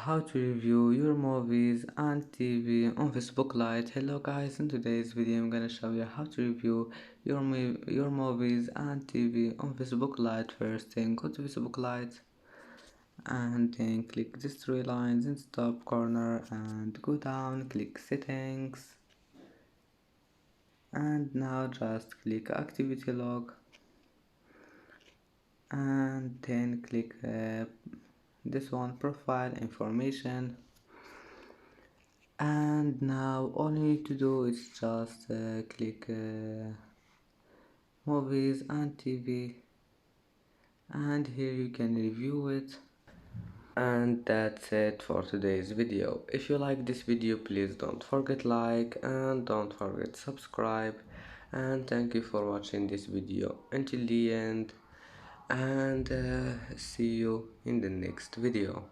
how to review your movies and TV on Facebook Lite. Hello guys, in today's video I'm gonna show you how to review your movies and TV on Facebook Lite. First thing, go to Facebook Lite and then click these three lines in the top corner and go down, click settings, and now just click activity log and then click this one, profile information. And now all you need to do is just click movies and TV, and here you can review it. And that's it for today's video. If you like this video, please don't forget like and don't forget subscribe, and thank you for watching this video until the end, and see you in the next video.